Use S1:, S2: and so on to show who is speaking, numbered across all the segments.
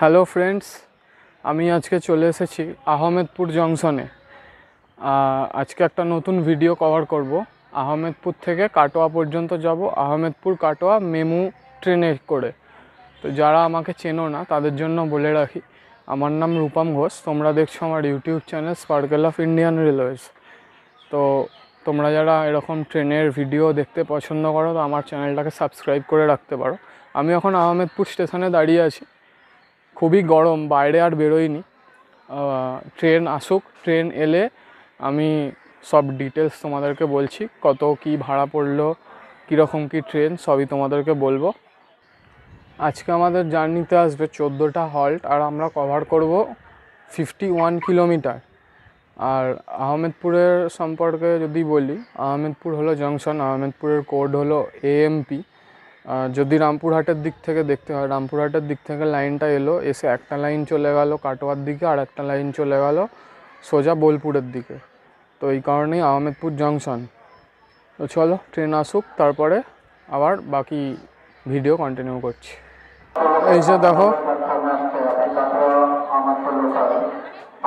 S1: Hello friends, আমি আজকে চলে এসেছি আহমেদপুর জংশনে। আজকে একটা নতুন ভিডিও কভার করব। আহমেদপুর থেকে কাটোয়া পর্যন্ত যাব, আহমেদপুর কাটোয়া মেমু ট্রেনে করে। তো যারা আমাকে চেনো না তাদের জন্য বলে রাখি, আমার নাম রূপম ঘোষ। তোমরা দেখছো আমার YouTube channel sparkle of Indian railways. তো তোমরা যারা এরকম ট্রেনের ভিডিও দেখতে পছন্দ করো তো আমার চ্যানেলটাকে সাবস্ক্রাইব করে রাখতে পারো। আমি এখন আহমেদপুর স্টেশনে দাঁড়িয়ে আছি। খুবই গরম, বাইরে আর বেরোইনি। ট্রেন আসুক, ট্রেন এলে আমি সব ডিটেলস তোমাদেরকে বলছি, কত কি ভাড়া পড়লো, কীরকম কি ট্রেন, সবই তোমাদেরকে বলবো। আজকে আমাদের জার্নিতে আসবে 14টা হল্ট, আর আমরা কভার করব 51 কিলোমিটার। আর আহমেদপুরের সম্পর্কে যদি বলি, আহমেদপুর হলো জংশন, আহমেদপুরের কোড হলো AMP। যদি রামপুরহাটের দিক থেকে দেখতে হয়, রামপুরহাটের দিক থেকে লাইনটা এসে একটা লাইন চলে গেল কাটোয়ার দিকে, আর একটা লাইন চলে গেল সোজা বোলপুরের দিকে। তো এই কারণেই আহমেদপুর জংশন। তো চলো ট্রেন আসুক, তারপরে আবার বাকি ভিডিও কন্টিনিউ করছি। এই যে দেখো,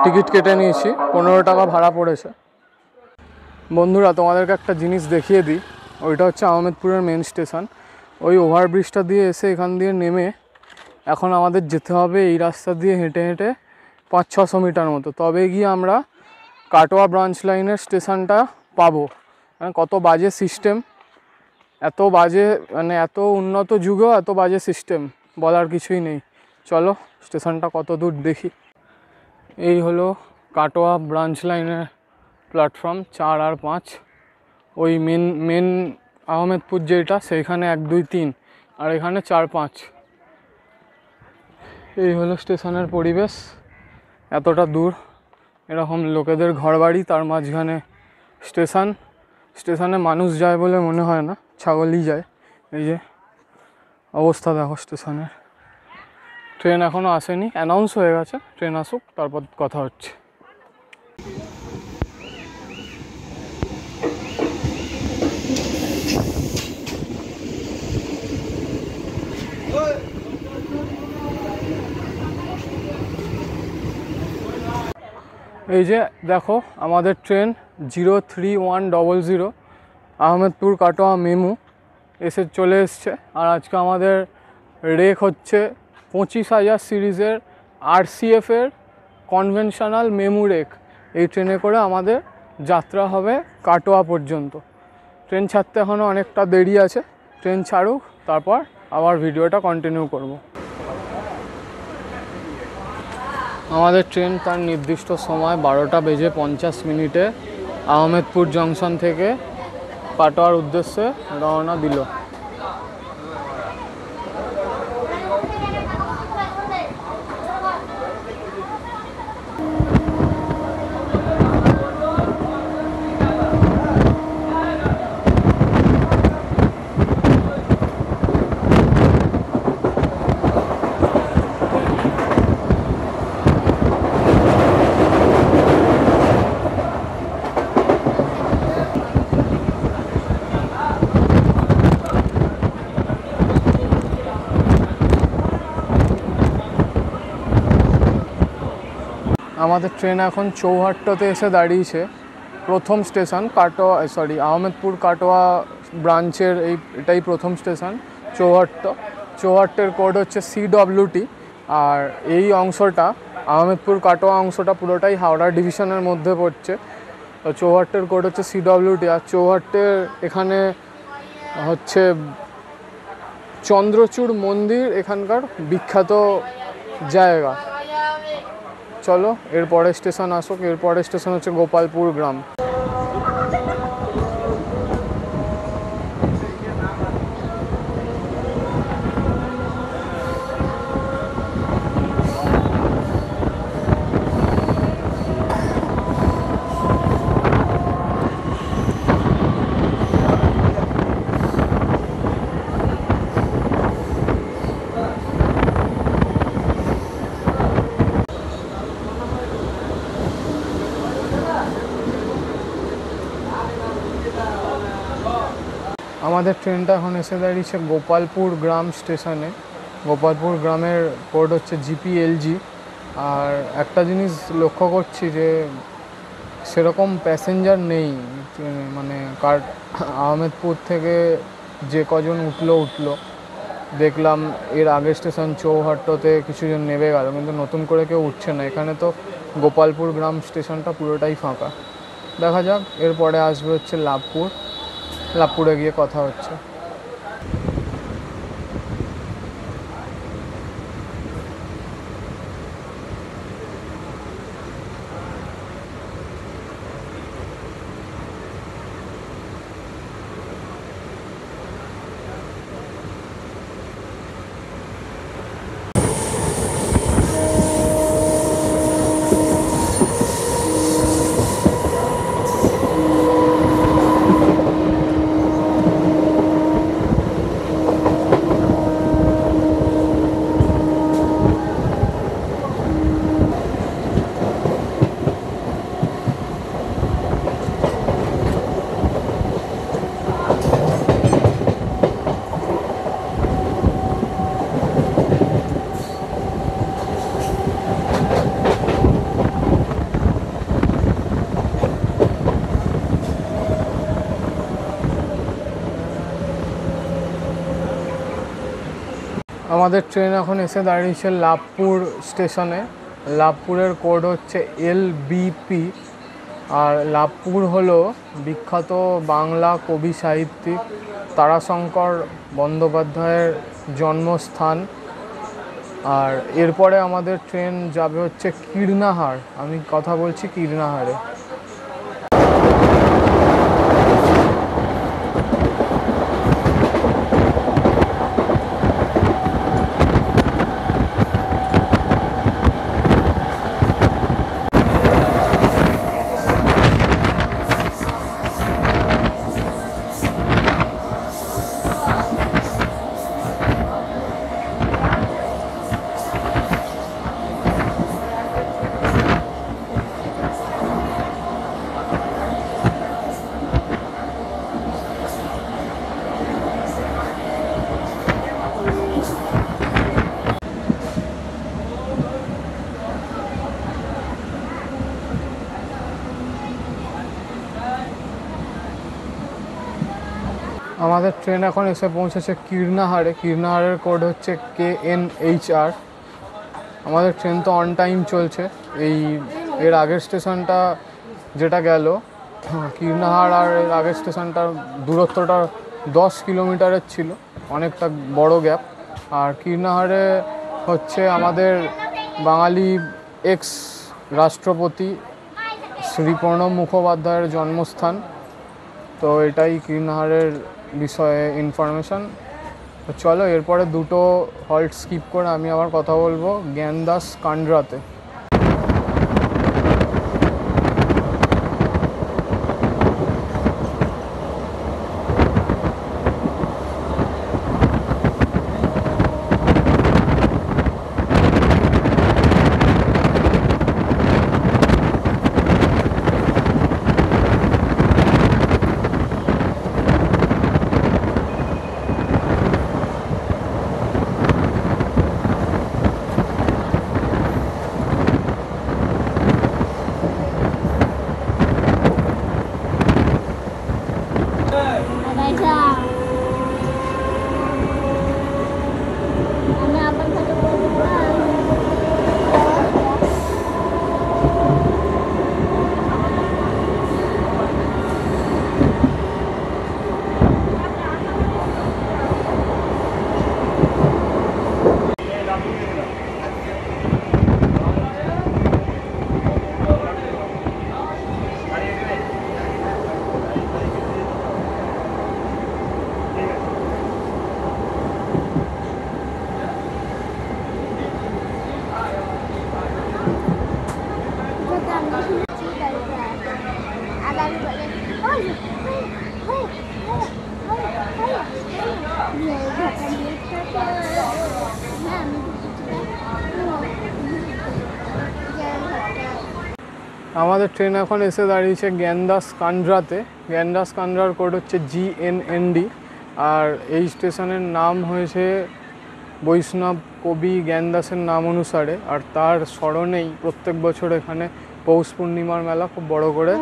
S1: টিকিট কেটে নিয়েছি, 15 টাকা ভাড়া পড়েছে। বন্ধুরা, তোমাদেরকে একটা জিনিস দেখিয়ে দিই। ওইটা হচ্ছে আহমেদপুরের মেন স্টেশন। ওই ওভারব্রিজটা দিয়ে এসে এখান দিয়ে নেমে এখন আমাদের যেতে হবে এই রাস্তা দিয়ে হেঁটে হেঁটে 500-600 মিটার মতো, তবে গিয়ে আমরা কাটোয়া ব্রাঞ্চ লাইনের স্টেশনটা পাবো। মানে কত বাজে সিস্টেম, এত বাজে, মানে এত উন্নত যুগেও এত বাজে সিস্টেম, বলার কিছুই নেই। চলো স্টেশনটা কত দূর দেখি। এই হলো কাটোয়া ব্রাঞ্চ লাইনের প্ল্যাটফর্ম 4 আর 5। ওই মেন আহমেদপুর যেটা, সেইখানে 1, 2, 3, আর এখানে 4, 5। এই হলো স্টেশনের পরিবেশ। এতটা দূর, এরকম লোকেদের ঘরবাড়ি, তার মাঝখানে স্টেশনে মানুষ যায় বলে মনে হয় না, ছাগলই যায়। এই যে অবস্থা দেখো স্টেশনের। ট্রেন এখনও আসেনি, অ্যানাউন্স হয়ে গেছে, ট্রেন আসুক তারপর কথা হচ্ছে। এই যে দেখো, আমাদের ট্রেন 03100 আহমেদপুর কাটোয়া মেমু এসে চলে এসছে। আর আজকে আমাদের রেক হচ্ছে 25,000 সিরিজের RCF-এর কনভেনশনাল মেমু রেক। এই ট্রেনে করে আমাদের যাত্রা হবে কাটোয়া পর্যন্ত। ট্রেন ছাড়তে এখনও অনেকটা দেরি আছে, ট্রেন ছাড়ুক তারপর আবার ভিডিওটা কন্টিনিউ করব। আমাদের ট্রেন তার নির্দিষ্ট সময় 12:50 আহমেদপুর জংশন থেকে কাটোয়ার উদ্দেশ্যে রওনা দিল। আমাদের ট্রেন এখন চৌহাট্টাতে এসে দাঁড়িয়েছে। প্রথম স্টেশন আহমেদপুর কাটোয়া ব্রাঞ্চের এটাই প্রথম স্টেশন চৌহাট্টা। চৌহাট্টের কোড হচ্ছে CWT। আর এই অংশটা, আহমেদপুর কাটোয়া অংশটা পুরোটাই হাওড়া ডিভিশনের মধ্যে পড়ছে। তো চৌহাট্টের কোড হচ্ছে CWT। আর চৌহাট্টের এখানে হচ্ছে চন্দ্রচূড় মন্দির এখানকার বিখ্যাত জায়গা। চলো এরপরে স্টেশন আসুক। এরপরে স্টেশন হচ্ছে গোপালপুর গ্রাম। আমাদের ট্রেনটা এখন এসে দাঁড়িয়েছে গোপালপুর গ্রাম স্টেশনে। গোপালপুর গ্রামের কোড হচ্ছে জিপিএলজি। আর একটা জিনিস লক্ষ্য করছি যে সেরকম প্যাসেঞ্জার নেই, মানে আহমেদপুর থেকে যে কজন উঠলো দেখলাম। এর আগের স্টেশন চৌহাট্টতে কিছুজন নেমে গেল, কিন্তু নতুন করে কেউ উঠছে না। এখানে তো গোপালপুর গ্রাম স্টেশনটা পুরোটাই ফাঁকা। দেখা যাক, এরপরে আসবে হচ্ছে লাভপুরে গিয়ে কথা হচ্ছে। আমাদের ট্রেন এখন এসে দাঁড়িয়েছে লাভপুর স্টেশনে। লাভপুরের কোড হচ্ছে LBP। আর লাভপুর হলো বিখ্যাত বাংলা কবি সাহিত্যিক তারাশঙ্কর বন্দ্যোপাধ্যায়ের জন্মস্থান। আর এরপরে আমাদের ট্রেন যাবে হচ্ছে কীর্ণাহার। আমি কথা বলছি কীর্ণাহারে। আমাদের ট্রেন এখন এসে পৌঁছেছে কীর্ণাহারে। কীর্ণাহারের কোড হচ্ছে KNHR। আমাদের ট্রেন তো অন টাইম চলছে। এর আগের স্টেশনটা যেটা গেল কীর্ণাহার, আর এর আগের স্টেশনটার দূরত্বটা 10 কিলোমিটারের ছিল, অনেকটা বড় গ্যাপ। আর কীর্ণাহারে হচ্ছে আমাদের বাঙালি এক্স রাষ্ট্রপতি শ্রী প্রণব মুখোপাধ্যায়ের জন্মস্থান। তো এটাই কীর্ণাহারের বিষয়ে ইনফরমেশান। তো চলো, এরপরে দুটো হল্ট স্কিপ করে আমি আবার কথা বলবো জ্ঞানদাস কান্ড্রাতে। আমাদের ট্রেন এখন এসে দাঁড়িয়েছে জ্ঞানদাস কান্ড্রাতে। জ্ঞানদাস কান্ড্রার কোড হচ্ছে GNND। আর এই স্টেশনের নাম হয়েছে বৈষ্ণব কবি জ্ঞানদাসের নাম অনুসারে, আর তার স্মরণেই প্রত্যেক বছর এখানে পৌষ পূর্ণিমার মেলা খুব বড় করে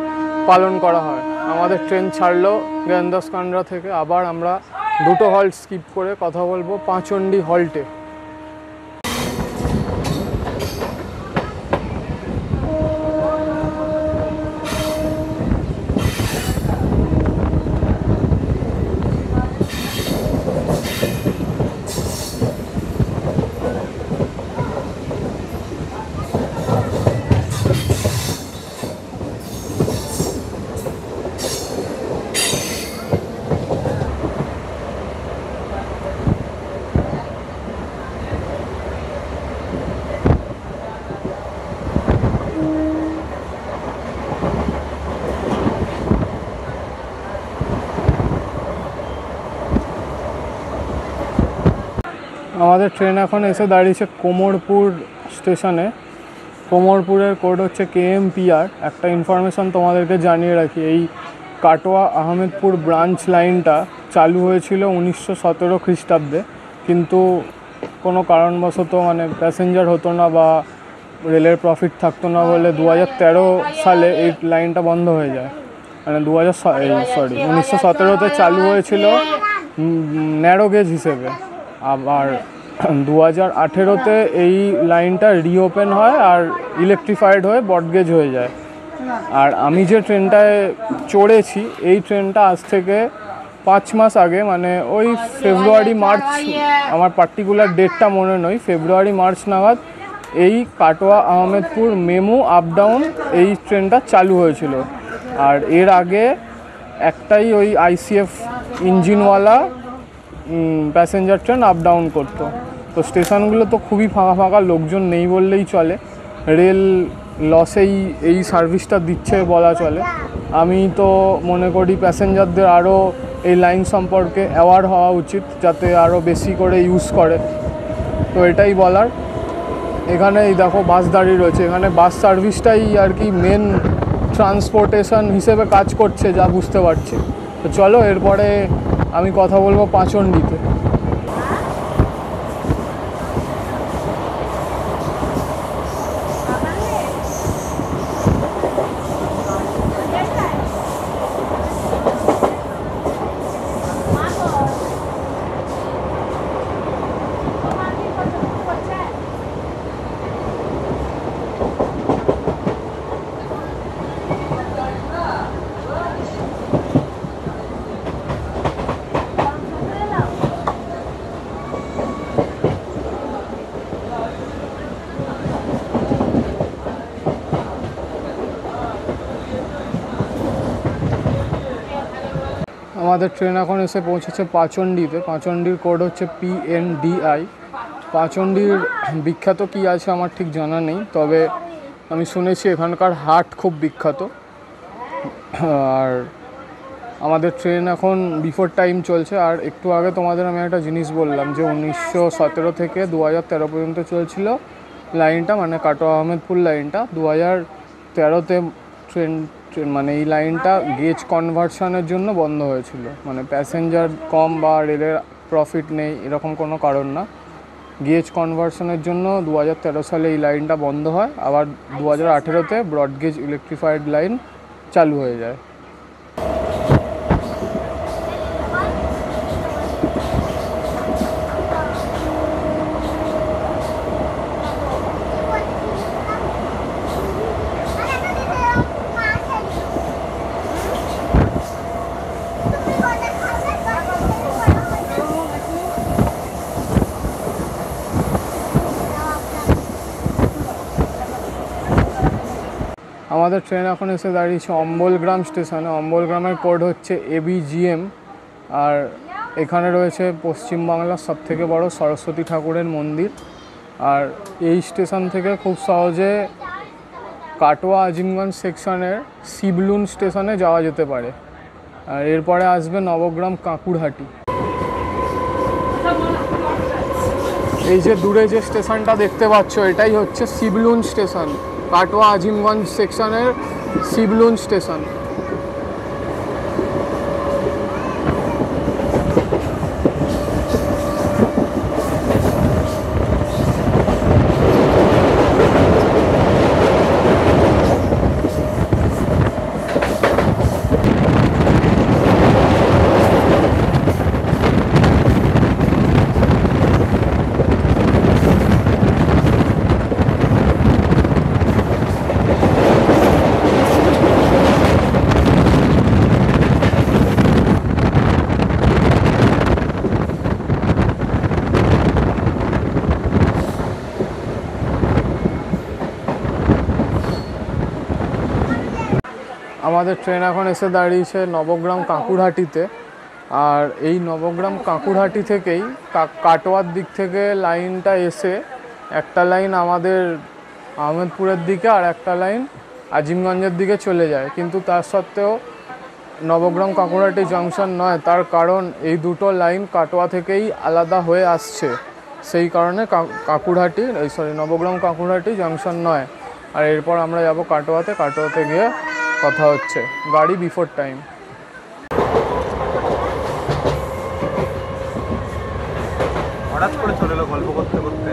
S1: পালন করা হয়। আমাদের ট্রেন ছাড়লো জ্ঞানদাস কান্ড্রা থেকে, আবার আমরা দুটো হল্ট স্কিপ করে কথা বলবো পাঁচন্ডি হল্টে। আমাদের ট্রেন এখন এসে দাঁড়িয়েছে কোমরপুর স্টেশনে। কোমরপুরের কোড হচ্ছে KMPR। একটা ইনফরমেশান তোমাদেরকে জানিয়ে রাখি, এই কাটোয়া আহমেদপুর ব্রাঞ্চ লাইনটা চালু হয়েছিল 1917 খ্রিস্টাব্দে, কিন্তু কোনো কারণবশত মানে প্যাসেঞ্জার হতো না বা রেলের প্রফিট থাকতো না বলে 2013 সালে এই লাইনটা বন্ধ হয়ে যায়। মানে 1917তে চালু হয়েছিল ন্যারো গেজ হিসেবে, আবার 2018তে এই লাইনটা রিওপেন হয় আর ইলেকট্রিফাইড হয়ে ব্রডগেজ হয়ে যায়। আর আমি যে ট্রেনটায় চড়েছি, এই ট্রেনটা আজ থেকে 5 মাস আগে, মানে ওই ফেব্রুয়ারি মার্চ, আমার পার্টিকুলার ডেটটা মনে নয়, ফেব্রুয়ারি মার্চ নাগাদ এই কাটোয়া আহমেদপুর মেমু আপ ডাউন এই ট্রেনটা চালু হয়েছিল। আর এর আগে একটাই ওই ICF ইঞ্জিনওয়ালা প্যাসেঞ্জার ট্রেন আপ ডাউন করতো। তো স্টেশনগুলো তো খুবই ফাঁকা ফাঁকা, লোকজন নেই বললেই চলে। রেল লসেই এই সার্ভিসটা দিচ্ছে বলা চলে। আমি তো মনে করি প্যাসেঞ্জারদের আরও এই লাইন সম্পর্কে অ্যাওয়ার হওয়া উচিত, যাতে আরও বেশি করে ইউজ করে। তো এটাই বলার। এখানে এই দেখো বাস দাঁড়িয়ে রয়েছে, এখানে বাস সার্ভিসটাই আর কি মেন ট্রান্সপোর্টেশন হিসেবে কাজ করছে যা বুঝতে পারছি। তো চলো এরপরে আমি কথা বলবো পাঁচন্ডিতে। আমাদের ট্রেন এখন এসে পৌঁছেছে পাঁচন্ডিতে। পাঁচন্ডির কোড হচ্ছে PNDI। পাঁচন্ডির বিখ্যাত কী আছে আমার ঠিক জানা নেই, তবে আমি শুনেছি এখানকার হাট খুব বিখ্যাত। আর আমাদের ট্রেন এখন বিফোর টাইম চলছে। আর একটু আগে তোমাদের আমি একটা জিনিস বললাম যে 1917 থেকে 2013 পর্যন্ত চলছিল লাইনটা, মানে কাটোয়া আহমেদপুর লাইনটা। 2013তে ট্রেন মানে এই লাইনটা গেজ কনভার্সনের জন্য বন্ধ হয়েছিল। মানে প্যাসেঞ্জার কম বা রেলের প্রফিট নেই এরকম কোনো কারণ না, গেজ কনভার্সনের জন্য 2013 সালে এই লাইনটা বন্ধ হয়। আবার 2018তে ব্রডগেজ ইলেকট্রিফাইড লাইন চালু হয়ে যায়। আমাদের ট্রেন এখন এসে দাঁড়িয়েছে অম্বলগ্রাম স্টেশনে। অম্বলগ্রামের কোড হচ্ছে ABGM। আর এখানে রয়েছে পশ্চিমবাংলার সবথেকে বড় সরস্বতী ঠাকুরের মন্দির। আর এই স্টেশন থেকে খুব সহজে কাটোয়া আজিমগঞ্জ সেকশনের শিবলুন স্টেশনে যাওয়া যেতে পারে। আর এরপরে আসবে নবগ্রাম কাঁকুরহাটি। এই যে দূরে যে স্টেশনটা দেখতে পাচ্ছ, এটাই হচ্ছে শিবলুন স্টেশন, কাটোয়া আজিমগঞ্জ সেকশনের শিবলুন স্টেশন। আমাদের ট্রেন এখন এসে দাঁড়িয়েছে নবগ্রাম কাঁকুরহাটিতে। আর এই নবগ্রাম কাঁকুরহাটি থেকেই কাটোয়ার দিক থেকে লাইনটা এসে একটা লাইন আমাদের আহমেদপুরের দিকে আর একটা লাইন আজিমগঞ্জের দিকে চলে যায়। কিন্তু তার সত্ত্বেও নবগ্রাম কাঁকুরহাটি জংশন নয়, তার কারণ এই দুটো লাইন কাটোয়া থেকেই আলাদা হয়ে আসছে, সেই কারণে নবগ্রাম কাঁকুরহাটি জংশন নয়। আর এরপর আমরা যাব কাটোয়াতে গিয়ে কথা হচ্ছে। গাড়ি বিফোর টাইম।
S2: হঠাৎ করে চলে এলো গল্প করতে করতে।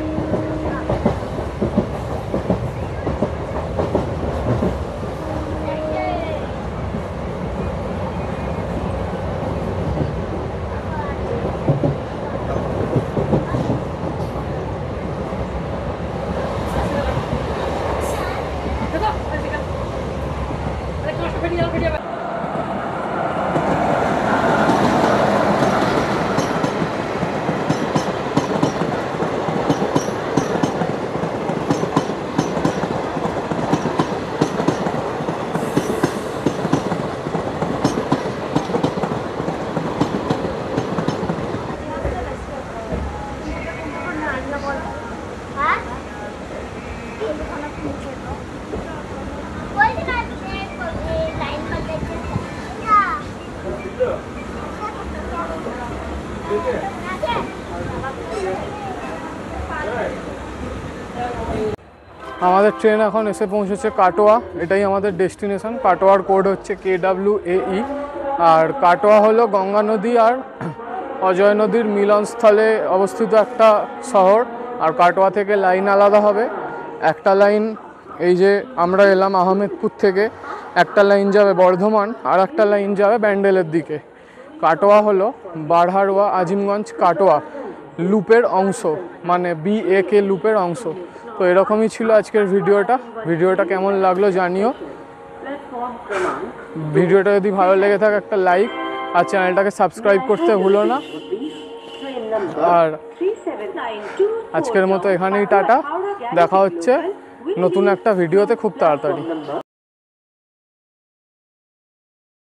S1: আমাদের ট্রেন এখন এসে পৌঁছেছে কাটোয়া। এটাই আমাদের ডেস্টিনেশন। কাটোয়ার কোড হচ্ছে KWAE। আর কাটোয়া হলো গঙ্গা নদী আর অজয় নদীর মিলনস্থলে অবস্থিত একটা শহর। আর কাটোয়া থেকে লাইন আলাদা হবে। একটা লাইন এই যে আমরা এলাম আহমেদপুর থেকে, একটা লাইন যাবে বর্ধমান আর একটা লাইন যাবে ব্যান্ডেলের দিকে। কাটোয়া হলো বারহারোয়া আজিমগঞ্জ কাটোয়া লুপের অংশ, মানে BAK লুপের অংশ। তো এরকমই ছিল আজকের ভিডিওটা কেমন লাগলো জানিও। ভিডিওটা যদি ভালো লেগে থাকে একটা লাইক আর চ্যানেলটাকে সাবস্ক্রাইব করতে ভুলো না। আর আজকের মতো এখানেই টাটা, দেখা হচ্ছে নতুন একটা ভিডিওতে খুব তাড়াতাড়ি।